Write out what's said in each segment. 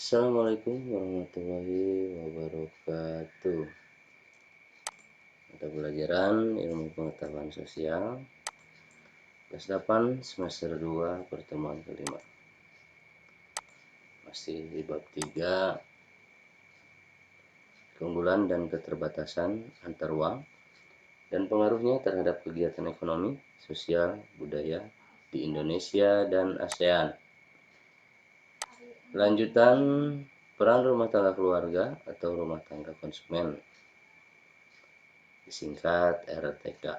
Assalamualaikum warahmatullahi wabarakatuh. Mata pelajaran Ilmu Pengetahuan Sosial kelas 8 semester 2 pertemuan kelima. Masih di bab 3, keunggulan dan keterbatasan antar uang dan pengaruhnya terhadap kegiatan ekonomi, sosial, budaya di Indonesia dan ASEAN. Lanjutan peran rumah tangga keluarga atau rumah tangga konsumen, disingkat RTK.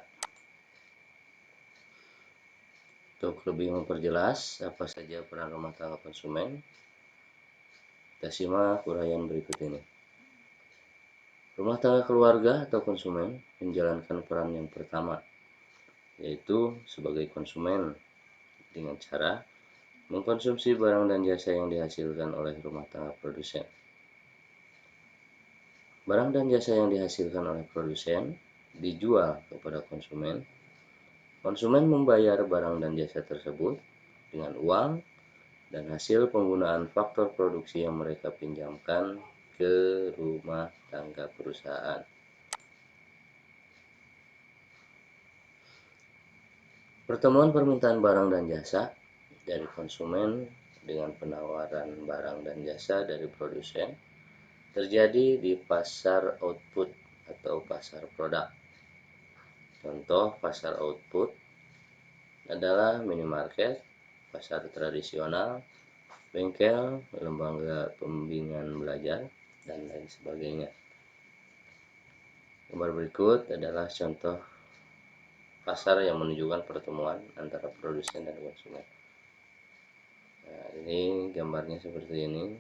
Untuk lebih memperjelas apa saja peran rumah tangga konsumen, kita simak uraian berikut ini. Rumah tangga keluarga atau konsumen menjalankan peran yang pertama, yaitu sebagai konsumen dengan cara mengkonsumsi barang dan jasa yang dihasilkan oleh rumah tangga produsen. Barang dan jasa yang dihasilkan oleh produsen dijual kepada konsumen. Konsumen membayar barang dan jasa tersebut dengan uang dan hasil penggunaan faktor produksi yang mereka pinjamkan ke rumah tangga perusahaan. Pertemuan permintaan barang dan jasa dari konsumen dengan penawaran barang dan jasa dari produsen terjadi di pasar output atau pasar produk. Contoh pasar output adalah minimarket, pasar tradisional, bengkel, lembaga pembimbingan belajar, dan lain sebagainya. Gambar berikut adalah contoh pasar yang menunjukkan pertemuan antara produsen dan konsumen. Nah, ini gambarnya seperti ini.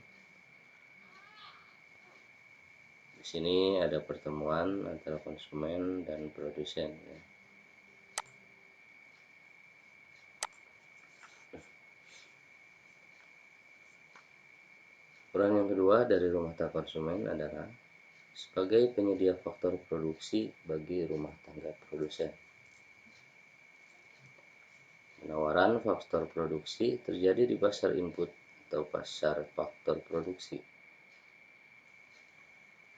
Di sini ada pertemuan antara konsumen dan produsen. Peran yang kedua dari rumah tangga konsumen adalah sebagai penyedia faktor produksi bagi rumah tangga produsen. Penawaran faktor produksi terjadi di pasar input atau pasar faktor produksi.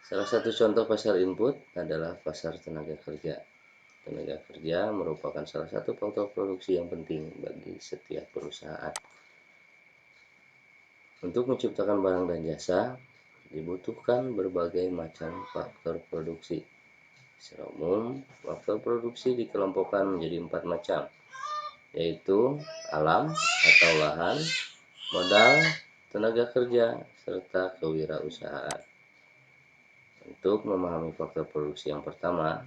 Salah satu contoh pasar input adalah pasar tenaga kerja. Tenaga kerja merupakan salah satu faktor produksi yang penting bagi setiap perusahaan. Untuk menciptakan barang dan jasa, dibutuhkan berbagai macam faktor produksi. Secara umum, faktor produksi dikelompokkan menjadi 4 macam, yaitu alam atau lahan, modal, tenaga kerja, serta kewirausahaan. Untuk memahami faktor produksi yang pertama,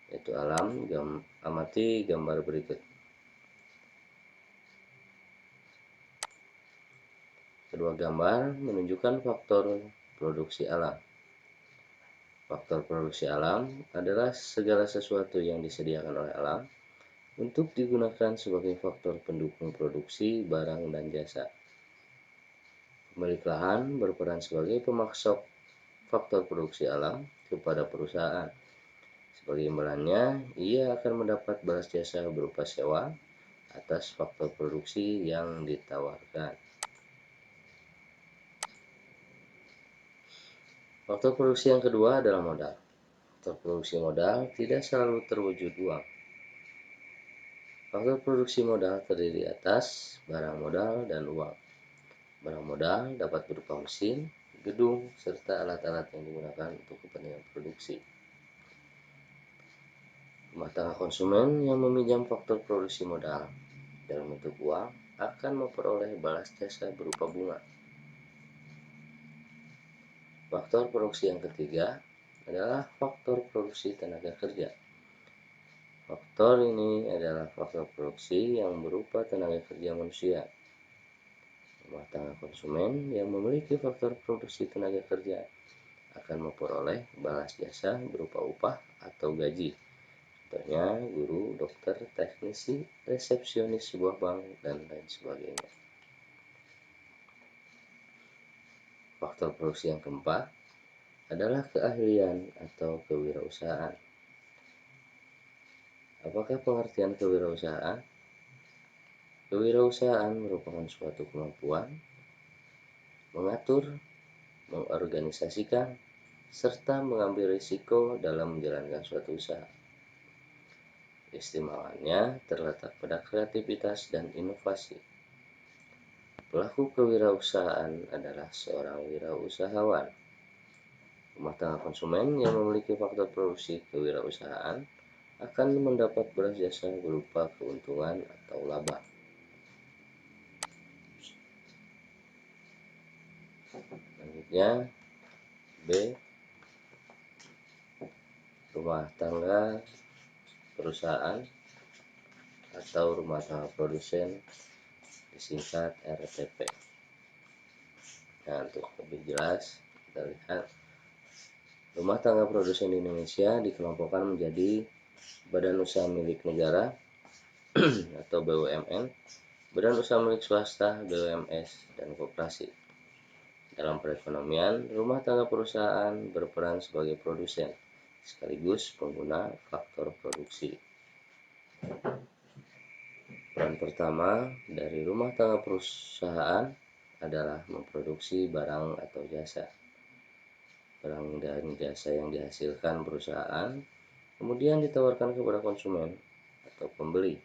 yaitu alam, amati gambar berikut. Kedua gambar menunjukkan faktor produksi alam. Faktor produksi alam adalah segala sesuatu yang disediakan oleh alam untuk digunakan sebagai faktor pendukung produksi barang dan jasa. Pemilik lahan berperan sebagai pemasok faktor produksi alam kepada perusahaan. Sebagai imbalannya, ia akan mendapat balas jasa berupa sewa atas faktor produksi yang ditawarkan. Faktor produksi yang kedua adalah modal. Faktor produksi modal tidak selalu terwujud uang. Faktor produksi modal terdiri atas barang modal dan uang. Barang modal dapat berupa mesin, gedung, serta alat-alat yang digunakan untuk kepentingan produksi. Rumah tangga konsumen yang meminjam faktor produksi modal dalam bentuk uang akan memperoleh balas jasa berupa bunga. Faktor produksi yang ketiga adalah faktor produksi tenaga kerja. Faktor ini adalah faktor produksi yang berupa tenaga kerja manusia. Rumah tangga konsumen yang memiliki faktor produksi tenaga kerja akan memperoleh balas jasa berupa upah atau gaji. Contohnya guru, dokter, teknisi, resepsionis sebuah bank, dan lain sebagainya. Faktor produksi yang keempat adalah keahlian atau kewirausahaan. Apakah pengertian kewirausahaan? Kewirausahaan merupakan suatu kemampuan mengatur, mengorganisasikan, serta mengambil risiko dalam menjalankan suatu usaha. Keistimewaannya terletak pada kreativitas dan inovasi. Pelaku kewirausahaan adalah seorang wirausahawan. Rumah tangga konsumen yang memiliki faktor produksi kewirausahaan akan mendapat balas jasa berupa keuntungan atau laba. Selanjutnya, B. Rumah tangga perusahaan atau rumah tangga produsen, disingkat RTP. Nah, untuk lebih jelas, kita lihat rumah tangga produsen di Indonesia dikelompokkan menjadi badan usaha milik negara atau BUMN, badan usaha milik swasta BUMS, dan koperasi. Dalam perekonomian, rumah tangga perusahaan berperan sebagai produsen sekaligus pengguna faktor produksi. Peran pertama dari rumah tangga perusahaan adalah memproduksi barang atau jasa. Barang dan jasa yang dihasilkan perusahaan kemudian ditawarkan kepada konsumen atau pembeli.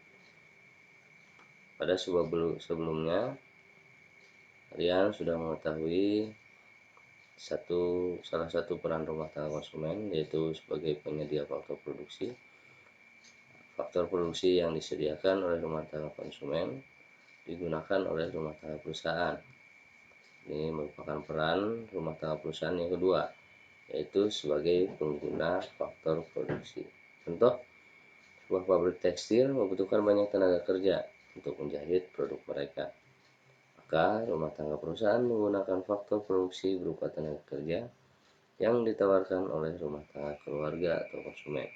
Pada sebelumnya, kalian sudah mengetahui salah satu peran rumah tangga konsumen, yaitu sebagai penyedia faktor produksi. Faktor produksi yang disediakan oleh rumah tangga konsumen digunakan oleh rumah tangga perusahaan. Ini merupakan peran rumah tangga perusahaan yang kedua, yaitu sebagai pengguna faktor produksi. Contoh, sebuah pabrik tekstil membutuhkan banyak tenaga kerja untuk menjahit produk mereka. Maka rumah tangga perusahaan menggunakan faktor produksi berupa tenaga kerja yang ditawarkan oleh rumah tangga keluarga atau konsumen.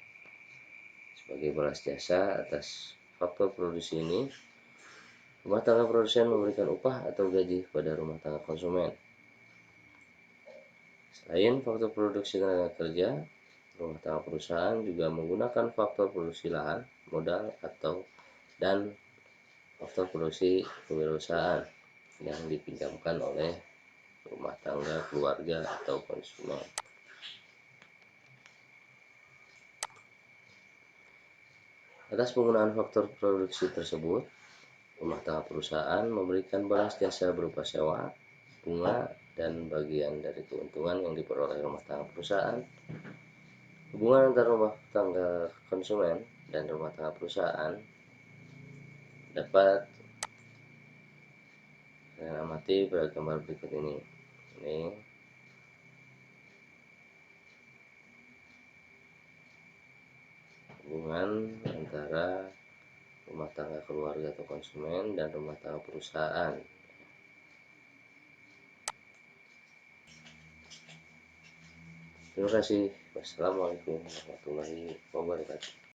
Sebagai balas jasa atas faktor produksi ini, rumah tangga produsen memberikan upah atau gaji kepada rumah tangga konsumen. Selain faktor produksi tenaga kerja, rumah tangga perusahaan juga menggunakan faktor produksi lahan, modal, dan faktor produksi kewirausahaan yang dipinjamkan oleh rumah tangga keluarga atau konsumen. Atas penggunaan faktor produksi tersebut, rumah tangga perusahaan memberikan balas jasa berupa sewa, bunga, dan bagian dari keuntungan yang diperoleh rumah tangga perusahaan. Hubungan antara rumah tangga konsumen dan rumah tangga perusahaan dapat kalian amati pada gambar berikut ini. Ini hubungan antara rumah tangga keluarga atau konsumen dan rumah tangga perusahaan. Terima kasih. Wassalamualaikum warahmatullahi wabarakatuh.